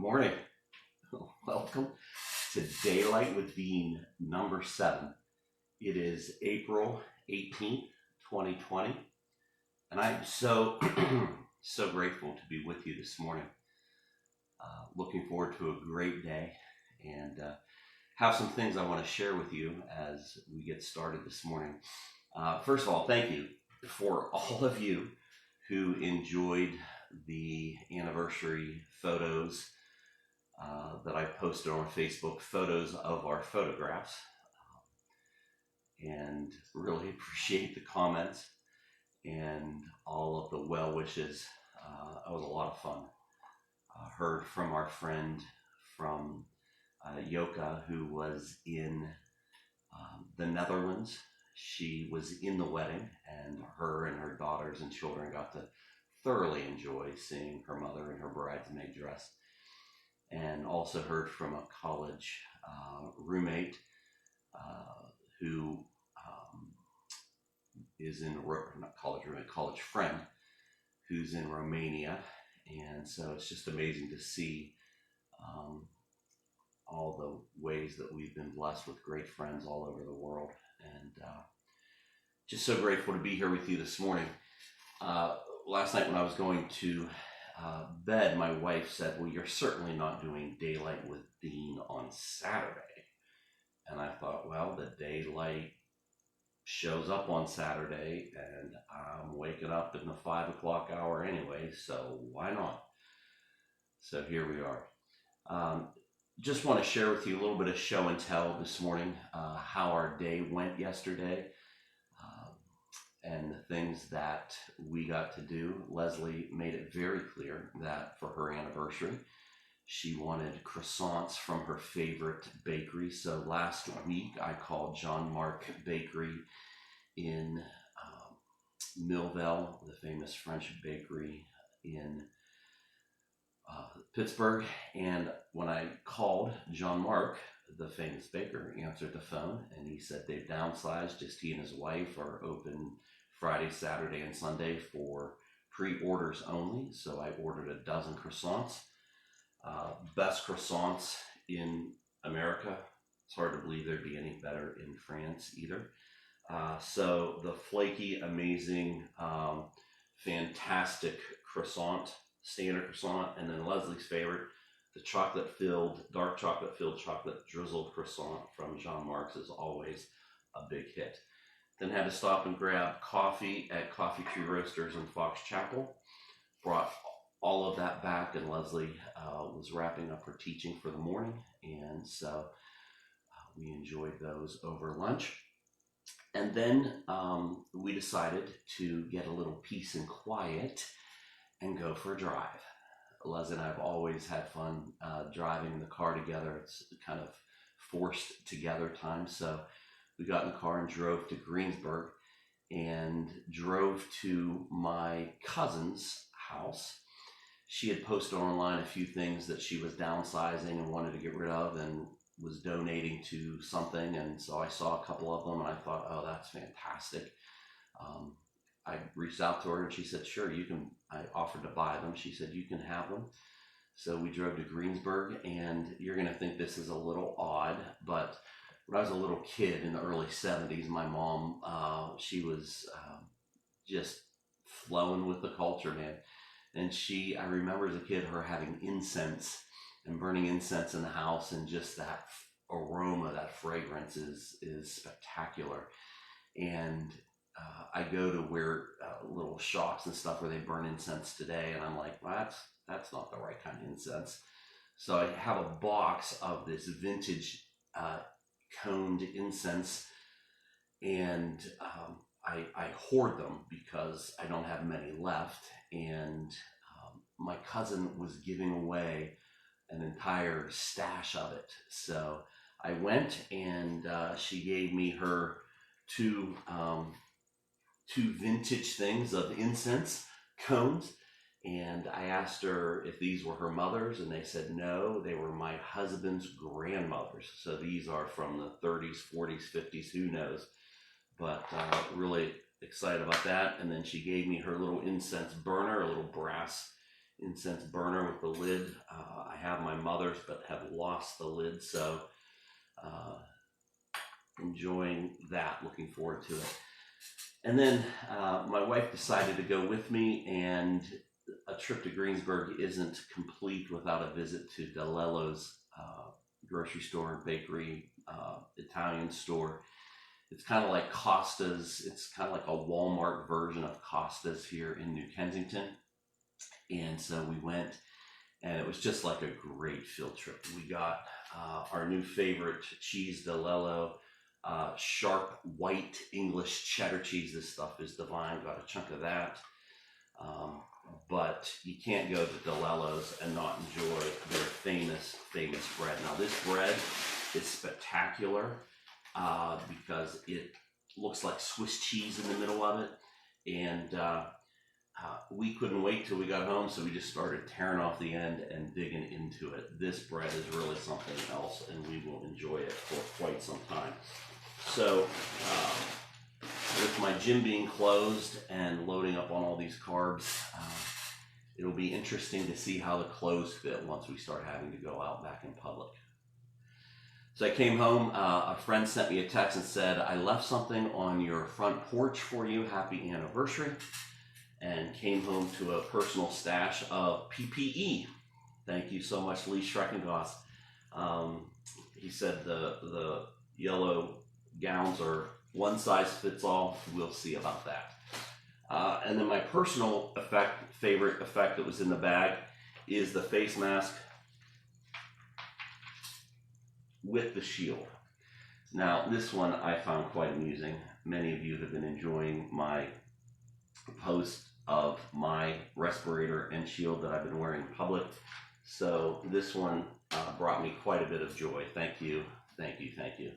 morning. Welcome to Daylight with Dean number 7. It is April 18th, 2020, and I'm so so grateful to be with you this morning. Looking forward to a great day and have some things I want to share with you as we get started this morning. First of all, thank you for all of you who enjoyed the anniversary photos that I posted on Facebook, photos of our photographs, and really appreciate the comments and all of the well wishes. It was a lot of fun. Heard from our friend from Yoka, who was in the Netherlands. She was in the wedding, and her daughters and children got to thoroughly enjoy seeing her mother in her bridesmaid dress. And also heard from a college roommate who is in, not college roommate, college friend, who's in Romania. And so it's just amazing to see all the ways that we've been blessed with great friends all over the world. And just so grateful to be here with you this morning. Last night when I was going to bed, my wife said, "Well, you're certainly not doing Daylight with Dean on Saturday." And I thought, well, the daylight shows up on Saturday, and I'm waking up in the 5 o'clock hour anyway, so why not? So here we are. Just want to share with you a little bit of show and tell this morning, how our day went yesterday. And the things that we got to do. Leslie made it very clear that for her anniversary, she wanted croissants from her favorite bakery. So last week, I called John Mark Bakery in Millville, the famous French bakery in Pittsburgh. And when I called, John Mark, the famous baker, answered the phone, and he said they've downsized. Just he and his wife are open Friday, Saturday, and Sunday for pre-orders only. So I ordered a dozen croissants. Best croissants in America. It's hard to believe there'd be any better in France either. So the flaky, amazing, fantastic croissant, standard croissant, and then Leslie's favorite, the dark chocolate-filled chocolate drizzled croissant from John Mark's is always a big hit. Then had to stop and grab coffee at Coffee Tree Roasters in Fox Chapel. Brought all of that back, and Leslie was wrapping up her teaching for the morning, and so we enjoyed those over lunch. And then we decided to get a little peace and quiet and go for a drive. Leslie and I have always had fun driving in the car together. It's kind of forced together time, so we got in the car and drove to Greensburg and drove to my cousin's house. She had posted online a few things that she was downsizing and wanted to get rid of and was donating to something. And so I saw a couple of them and I thought, oh, that's fantastic. I reached out to her and she said, sure, you can. I offered to buy them. She said, you can have them. So we drove to Greensburg, and you're going to think this is a little odd, but when I was a little kid in the early 70s, my mom, she was just flowing with the culture, man. And I remember as a kid, her having incense and burning incense in the house, and just that aroma, that fragrance is spectacular. And I go to where little shops and stuff where they burn incense today, and I'm like, well, that's not the right kind of incense. So I have a box of this vintage coned incense, and I hoard them because I don't have many left. And my cousin was giving away an entire stash of it. So I went, and she gave me her two vintage things of incense cones. And I asked her if these were her mother's, and they said no, they were my husband's grandmother's. So these are from the 30s, 40s, 50s, who knows. But really excited about that. And then she gave me her little incense burner, a little brass incense burner with the lid. I have my mother's, but have lost the lid, so uh, enjoying that. Looking forward to it. And then my wife decided to go with me, and a trip to Greensburg isn't complete without a visit to DeLello's grocery store and bakery, Italian store. It's kind of like Costa's. It's kind of like a Walmart version of Costa's here in New Kensington. And so we went, and it was just like a great field trip. We got our new favorite cheese, DeLello, sharp white English cheddar cheese. This stuff is divine. Got a chunk of that. But you can't go to DeLello's and not enjoy their famous bread. Now this bread is spectacular because it looks like Swiss cheese in the middle of it. And we couldn't wait till we got home, so we just started tearing off the end and digging into it. This bread is really something else, and we will enjoy it for quite some time. So with my gym being closed and loading up on all these carbs, it'll be interesting to see how the clothes fit once we start having to go out back in public. So I came home, a friend sent me a text and said, I left something on your front porch for you, happy anniversary, and came home to a personal stash of PPE. Thank you so much, Lee Schreckengoss. He said the yellow gowns are one size fits all. We'll see about that. And then my personal favorite effect that was in the bag is the face mask with the shield. Now, this one I found quite amusing. Many of you have been enjoying my post of my respirator and shield that I've been wearing in public. So this one brought me quite a bit of joy. Thank you, thank you, thank you.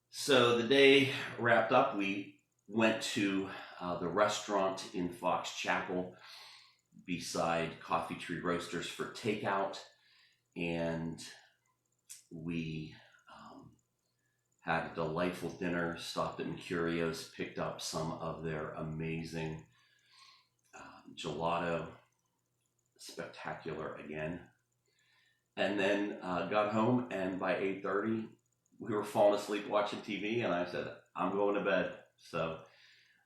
So the day wrapped up, we went to the restaurant in Fox Chapel beside Coffee Tree Roasters for takeout, and we had a delightful dinner, stopped at Mercurio's, picked up some of their amazing gelato, spectacular again, and then got home, and by 8:30 we were falling asleep watching TV, and I said, I'm going to bed. So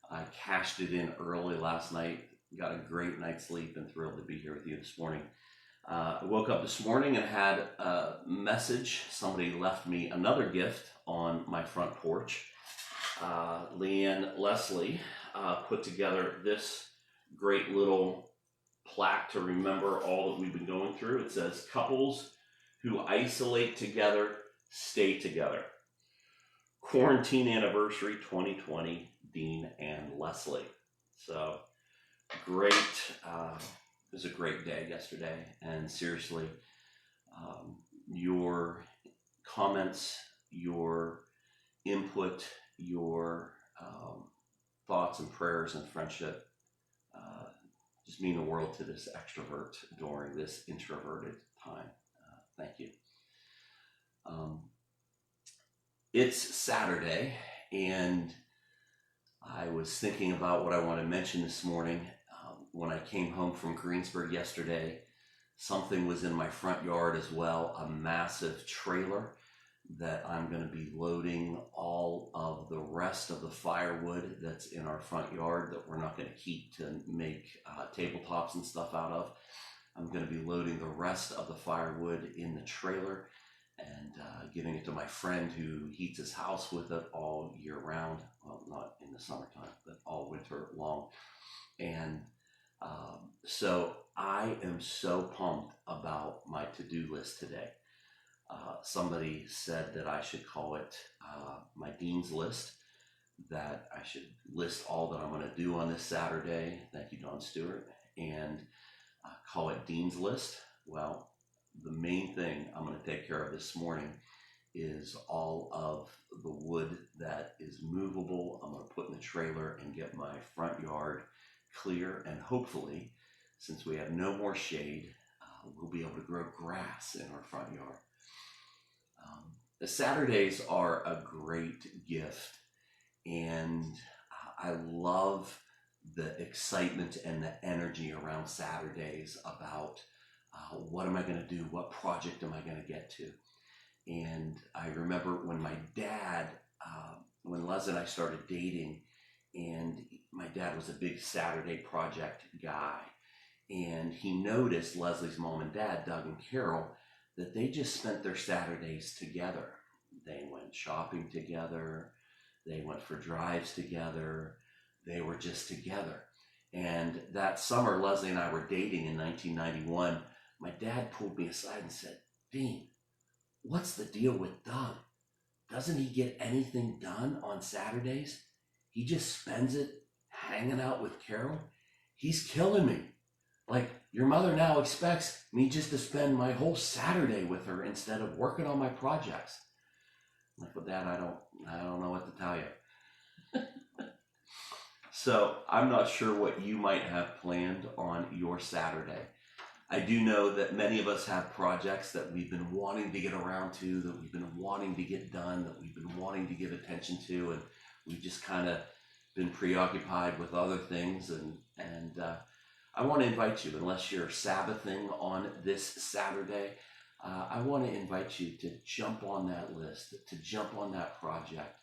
I cashed it in early last night, got a great night's sleep, and thrilled to be here with you this morning. I woke up this morning and had a message. Somebody left me another gift on my front porch. Leanne Leslie put together this great little plaque to remember all that we've been going through. It says, couples who isolate together stay together. Quarantine anniversary 2020, Dean and Leslie. So great. It was a great day yesterday, and seriously, your comments, your input, your thoughts and prayers and friendship just mean the world to this extrovert during this introverted time. Thank you. It's Saturday, and I was thinking about what I want to mention this morning. When I came home from Greensburg yesterday, something was in my front yard as well, a massive trailer that I'm going to be loading all of the rest of the firewood that's in our front yard that we're not going to keep to make tabletops and stuff out of. I'm going to be loading the rest of the firewood in the trailer and giving it to my friend who heats his house with it all year round. Well, not in the summertime, but all winter long. And so I am so pumped about my to-do list today. Somebody said that I should call it my Dean's List, that I should list all that I'm going to do on this Saturday. Thank you, Don Stewart. And call it Dean's List. Well, the main thing I'm going to take care of this morning is all of the wood that is movable. I'm going to put in the trailer and get my front yard clear, and hopefully, since we have no more shade, we'll be able to grow grass in our front yard. The Saturdays are a great gift, and I love the excitement and the energy around Saturdays about what am I going to do? What project am I going to get to? And I remember when my dad, when Leslie and I started dating, and my dad was a big Saturday project guy. And he noticed Leslie's mom and dad, Doug and Carol, that they just spent their Saturdays together. They went shopping together. They went for drives together. They were just together. And that summer, Leslie and I were dating in 1991. My dad pulled me aside and said, "Dean, what's the deal with Doug? Doesn't he get anything done on Saturdays? He just spends it hanging out with Carol. He's killing me. Like, your mother now expects me just to spend my whole Saturday with her instead of working on my projects." I'm like, "Well, Dad, I don't know what to tell you." So I'm not sure what you might have planned on your Saturday. I do know that many of us have projects that we've been wanting to get around to, that we've been wanting to get done, that we've been wanting to give attention to, and we've just kind of been preoccupied with other things. And I want to invite you, unless you're Sabbathing on this Saturday, I want to invite you to jump on that list, to jump on that project,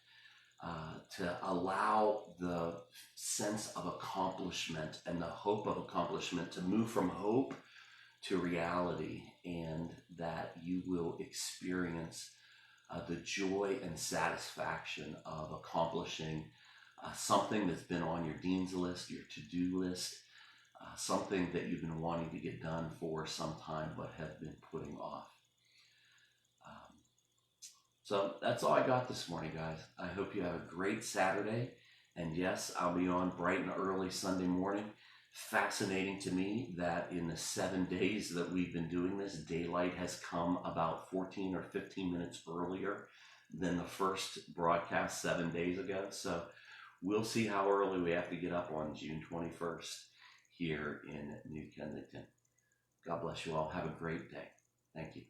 to allow the sense of accomplishment and the hope of accomplishment to move from hope to reality, and that you will experience the joy and satisfaction of accomplishing something that's been on your dean's list, your to-do list, something that you've been wanting to get done for some time but have been putting off. So that's all I got this morning, guys. I hope you have a great Saturday. And yes, I'll be on bright and early Sunday morning. Fascinating to me that in the 7 days that we've been doing this, daylight has come about 14 or 15 minutes earlier than the first broadcast 7 days ago. So we'll see how early we have to get up on June 21st here in New Kensington. God bless you all. Have a great day. Thank you.